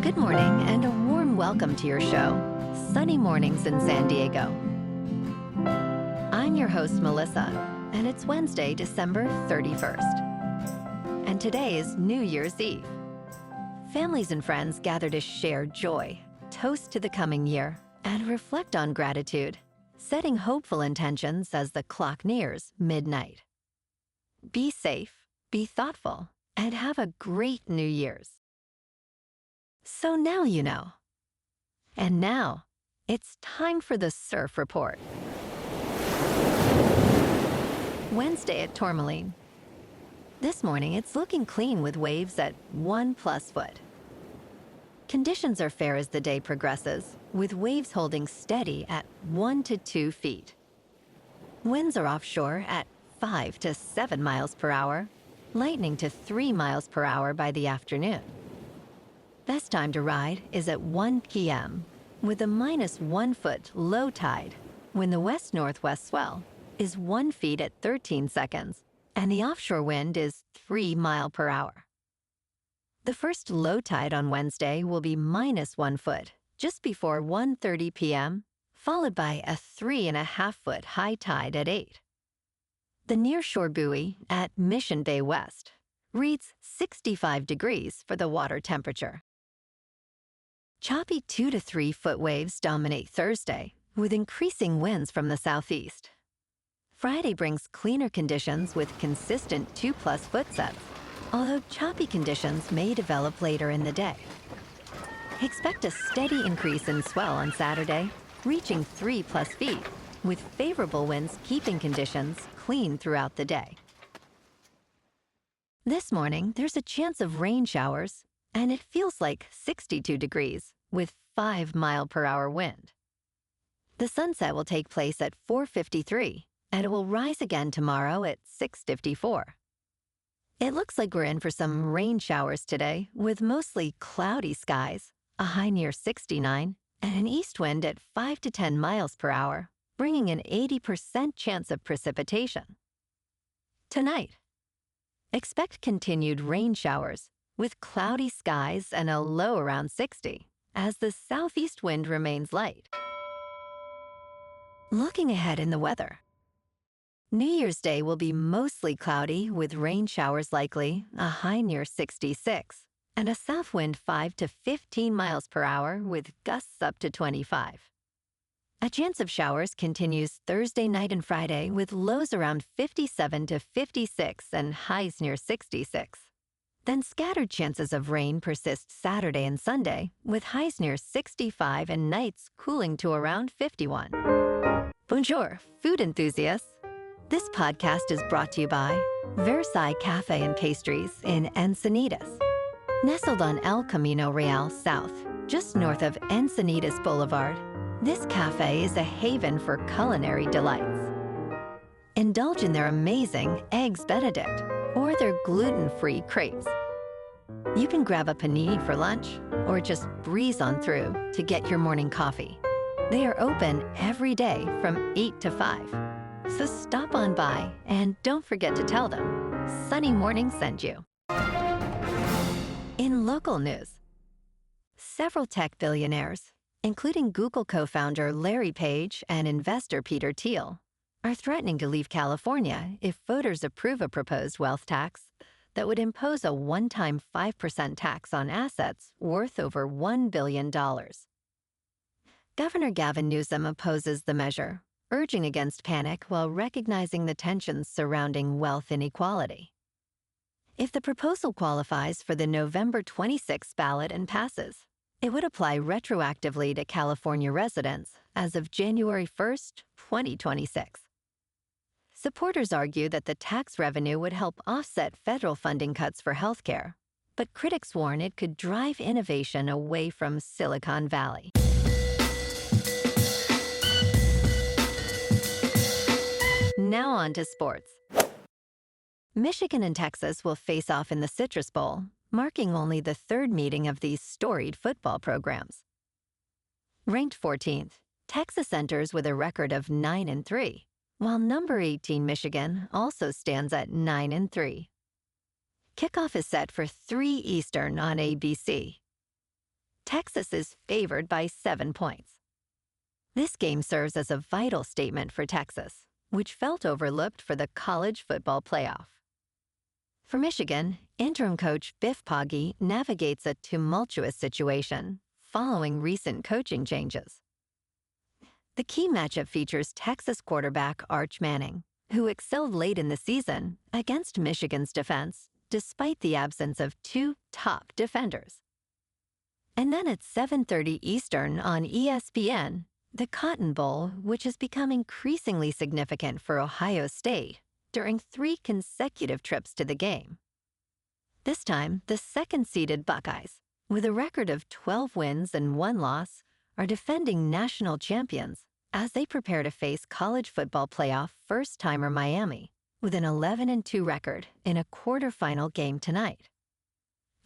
Good morning and a warm welcome to your show, Sunny Mornings in San Diego. I'm your host, Melissa, and it's Wednesday, December 31st. And today is New Year's Eve. Families and friends gather to share joy, toast to the coming year, and reflect on gratitude, setting hopeful intentions as the clock nears midnight. Be safe, be thoughtful, and have a great New Year's. So now you know. And now, it's time for the Surf Report. Wednesday at Tourmaline. This morning, it's looking clean with waves at 1+ foot. Conditions are fair as the day progresses, with waves holding steady at 1 to 2 feet. Winds are offshore at 5 to 7 miles per hour, lightning to 3 miles per hour by the afternoon. Best time to ride is at 1 p.m., with a -1 foot low tide, when the west-northwest swell is 1 foot at 13 seconds, and the offshore wind is 3 miles per hour. The first low tide on Wednesday will be -1 foot, just before 1:30 p.m., followed by a 3.5 foot high tide at 8. The nearshore buoy at Mission Bay West reads 65 degrees for the water temperature. Choppy 2 to 3 foot waves dominate Thursday, with increasing winds from the southeast. Friday brings cleaner conditions with consistent 2+ foot sets, although choppy conditions may develop later in the day. Expect a steady increase in swell on Saturday, reaching 3+ feet, with favorable winds keeping conditions clean throughout the day. This morning, there's a chance of rain showers, and it feels like 62 degrees with 5 mile per hour wind. The sunset will take place at 4:53, and it will rise again tomorrow at 6:54. It looks like we're in for some rain showers today, with mostly cloudy skies, a high near 69, and an east wind at 5 to 10 miles per hour, bringing an 80% chance of precipitation. Tonight, expect continued rain showers, with cloudy skies and a low around 60, as the southeast wind remains light. Looking ahead in the weather. New Year's Day will be mostly cloudy with rain showers likely, a high near 66, and a south wind 5 to 15 miles per hour with gusts up to 25. A chance of showers continues Thursday night and Friday with lows around 57 to 56 and highs near 66. Then scattered chances of rain persist Saturday and Sunday, with highs near 65 and nights cooling to around 51. Bonjour, food enthusiasts. This podcast is brought to you by Versailles Cafe and Pastries in Encinitas. Nestled on El Camino Real South, just north of Encinitas Boulevard, this cafe is a haven for culinary delights. Indulge in their amazing Eggs Benedict or their gluten-free crepes. You can grab a panini for lunch or just breeze on through to get your morning coffee. They are open every day from 8 to 5. So stop on by and don't forget to tell them Sunny Morning sent you. In local news, several tech billionaires, including Google co-founder Larry Page and investor Peter Thiel, are threatening to leave California if voters approve a proposed wealth tax that would impose a one-time 5% tax on assets worth over $1 billion. Governor Gavin Newsom opposes the measure, urging against panic while recognizing the tensions surrounding wealth inequality. If the proposal qualifies for the November 26 ballot and passes, it would apply retroactively to California residents as of January 1st, 2026. Supporters argue that the tax revenue would help offset federal funding cuts for healthcare, but critics warn it could drive innovation away from Silicon Valley. Now on to sports. Michigan and Texas will face off in the Citrus Bowl, marking only the third meeting of these storied football programs. Ranked 14th, Texas enters with a record of 9-3, while number 18 Michigan also stands at 9-3. Kickoff is set for 3 Eastern on ABC. Texas is favored by 7 points. This game serves as a vital statement for Texas, which felt overlooked for the college football playoff. For Michigan, interim coach Biff Poggi navigates a tumultuous situation following recent coaching changes. The key matchup features Texas quarterback Arch Manning, who excelled late in the season against Michigan's defense despite the absence of 2 top defenders. And then at 7:30 Eastern on ESPN, the Cotton Bowl, which has become increasingly significant for Ohio State during 3 consecutive trips to the game. This time, the second-seeded Buckeyes, with a record of 12 wins and 1 loss, are defending national champions as they prepare to face college football playoff first-timer Miami with an 11-2 record in a quarterfinal game tonight.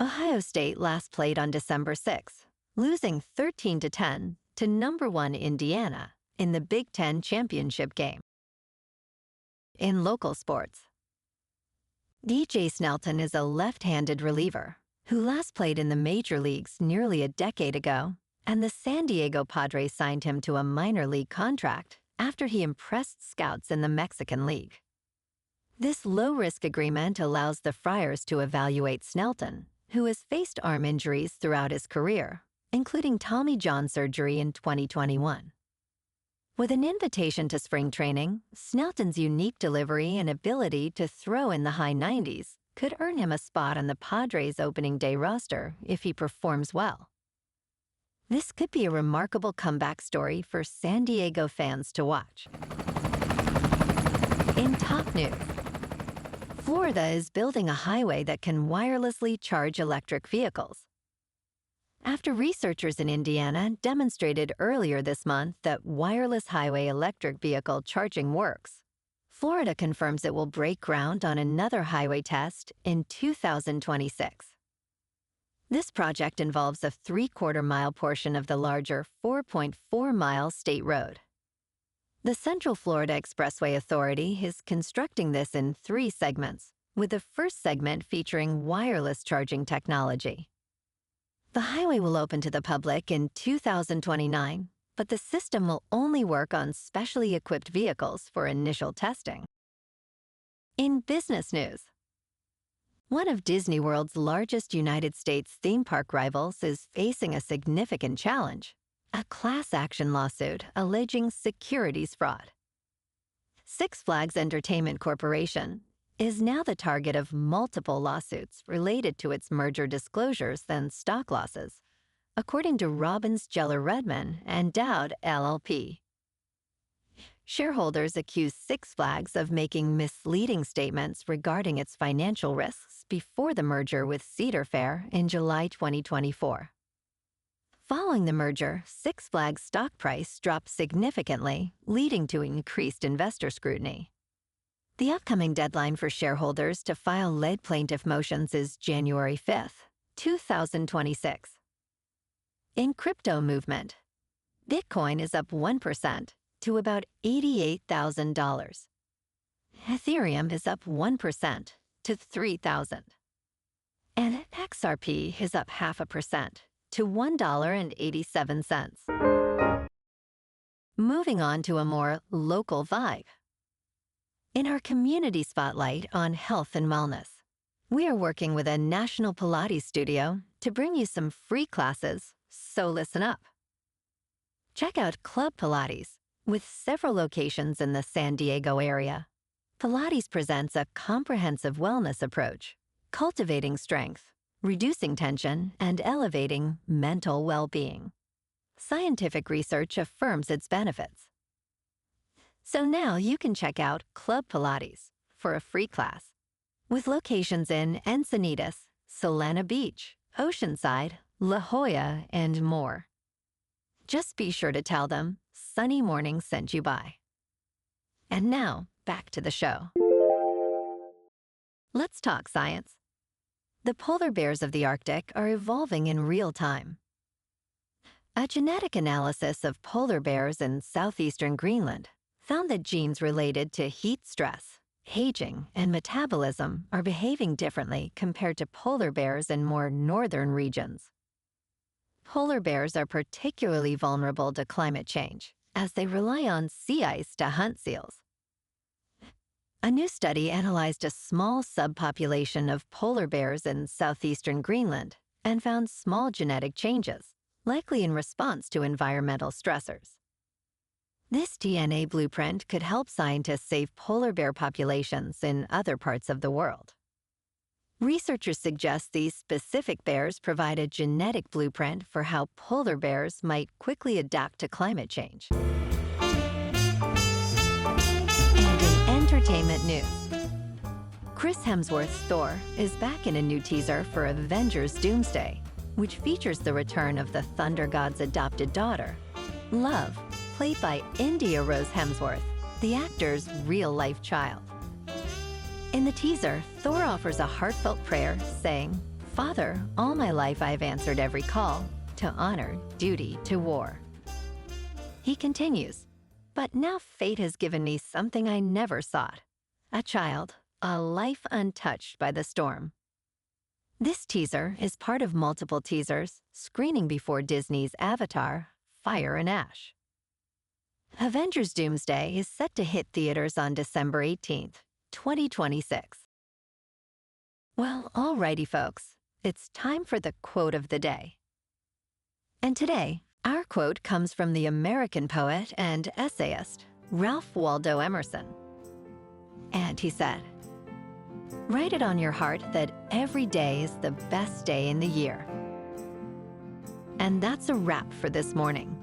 Ohio State last played on December 6, losing 13-10 to number 1 Indiana in the Big Ten championship game. In local sports, DJ Snelten is a left-handed reliever who last played in the major leagues nearly a decade ago, and the San Diego Padres signed him to a minor league contract after he impressed scouts in the Mexican League. This low-risk agreement allows the Friars to evaluate Snelten, who has faced arm injuries throughout his career, including Tommy John surgery in 2021. With an invitation to spring training, Snelten's unique delivery and ability to throw in the high 90s could earn him a spot on the Padres' opening day roster if he performs well. This could be a remarkable comeback story for San Diego fans to watch. In top news, Florida is building a highway that can wirelessly charge electric vehicles. After researchers in Indiana demonstrated earlier this month that wireless highway electric vehicle charging works, Florida confirms it will break ground on another highway test in 2026. This project involves a 3/4-mile portion of the larger 4.4-mile state road. The Central Florida Expressway Authority is constructing this in 3 segments, with the first segment featuring wireless charging technology. The highway will open to the public in 2029, but the system will only work on specially equipped vehicles for initial testing. In business news, one of Disney World's largest United States theme park rivals is facing a significant challenge: a class action lawsuit alleging securities fraud. Six Flags Entertainment Corporation is now the target of multiple lawsuits related to its merger disclosures and stock losses, according to Robbins Geller Redman and Dowd LLP. Shareholders accuse Six Flags of making misleading statements regarding its financial risks before the merger with Cedar Fair in July 2024. Following the merger, Six Flags' stock price dropped significantly, leading to increased investor scrutiny. The upcoming deadline for shareholders to file lead plaintiff motions is January 5th, 2026. In crypto movement, Bitcoin is up 1% to about $88,000. Ethereum is up 1% to $3,000. And XRP is up 0.5% to $1.87. Moving on to a more local vibe. In our community spotlight on health and wellness, we are working with a national Pilates studio to bring you some free classes, so listen up. Check out Club Pilates. With several locations in the San Diego area, Pilates presents a comprehensive wellness approach, cultivating strength, reducing tension, and elevating mental well-being. Scientific research affirms its benefits. So now you can check out Club Pilates for a free class, with locations in Encinitas, Solana Beach, Oceanside, La Jolla, and more. Just be sure to tell them Sunny Morning sent you by. And now, back to the show. Let's talk science. The polar bears of the Arctic are evolving in real time. A genetic analysis of polar bears in southeastern Greenland found that genes related to heat stress, aging, and metabolism are behaving differently compared to polar bears in more northern regions. Polar bears are particularly vulnerable to climate change, as they rely on sea ice to hunt seals. A new study analyzed a small subpopulation of polar bears in southeastern Greenland and found small genetic changes, likely in response to environmental stressors. This DNA blueprint could help scientists save polar bear populations in other parts of the world. Researchers suggest these specific bears provide a genetic blueprint for how polar bears might quickly adapt to climate change. And in entertainment news, Chris Hemsworth's Thor is back in a new teaser for Avengers Doomsday, which features the return of the Thunder God's adopted daughter, Love, played by India Rose Hemsworth, the actor's real-life child. In the teaser, Thor offers a heartfelt prayer saying, "Father, all my life I have answered every call to honor, duty to war." He continues, "But now fate has given me something I never sought, a child, a life untouched by the storm." This teaser is part of multiple teasers screening before Disney's Avatar, Fire and Ash. Avengers Doomsday is set to hit theaters on December 18th. 2026. Well, alrighty folks, it's time for the quote of the day. And today, our quote comes from the American poet and essayist, Ralph Waldo Emerson. And he said, "Write it on your heart that every day is the best day in the year." And that's a wrap for this morning.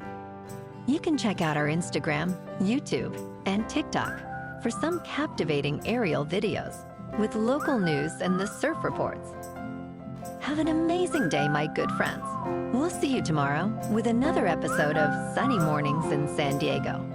You can check out our Instagram, YouTube, and TikTok for some captivating aerial videos with local news and the surf reports. Have an amazing day, my good friends. We'll see you tomorrow with another episode of Sunny Mornings in San Diego.